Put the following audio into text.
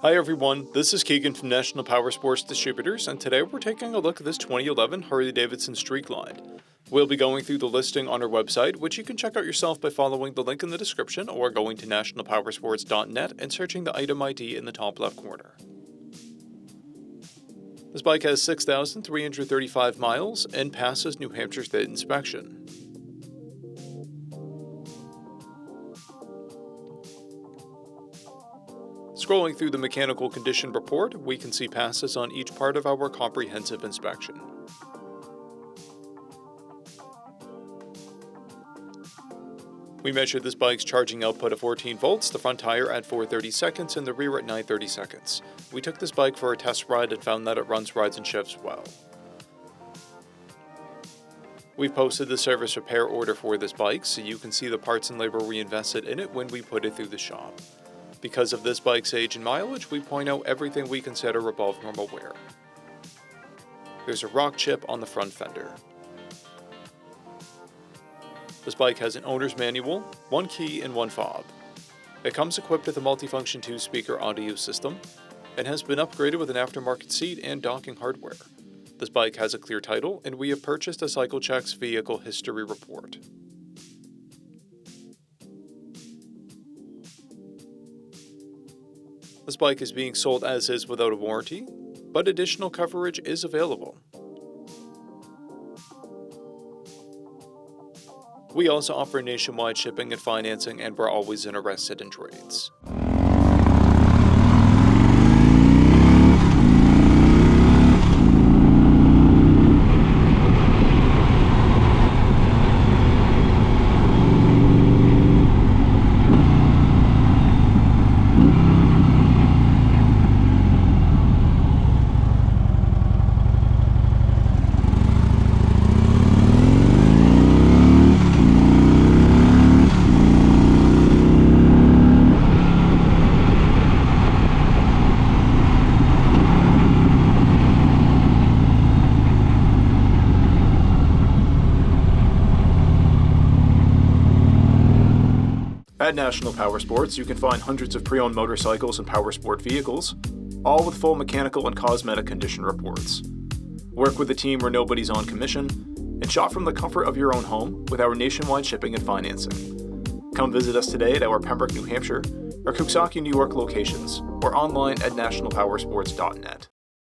Hi everyone, this is Keegan from National Powersports Distributors, and today we're taking a look at this 2011 Harley Davidson Street Glide. We'll be going through the listing on our website, which you can check out yourself by following the link in the description or going to nationalpowersports.net and searching the item ID in the top left corner. This bike has 6,335 miles and passes New Hampshire State inspection. Scrolling through the mechanical condition report, we can see passes on each part of our comprehensive inspection. We measured this bike's charging output at 14 volts, the front tire at 430 seconds, and the rear at 930 seconds. We took this bike for a test ride and found that it runs, rides, and shifts well. We've posted the service repair order for this bike, so you can see the parts and labor we invested in it when we put it through the shop. Because of this bike's age and mileage, we point out everything we consider above normal wear. There's a rock chip on the front fender. This bike has an owner's manual, one key, and one fob. It comes equipped with a multifunction 2-speaker audio system and has been upgraded with an aftermarket seat and docking hardware. This bike has a clear title, and we have purchased a CycleCheck's vehicle history report. This bike is being sold as is without a warranty, but additional coverage is available. We also offer nationwide shipping and financing, and we're always interested in trades. At National Powersports, you can find hundreds of pre-owned motorcycles and powersport vehicles, all with full mechanical and cosmetic condition reports. Work with a team where nobody's on commission, and shop from the comfort of your own home with our nationwide shipping and financing. Come visit us today at our Pembroke, New Hampshire, or Coxsackie, New York locations, or online at nationalpowersports.net.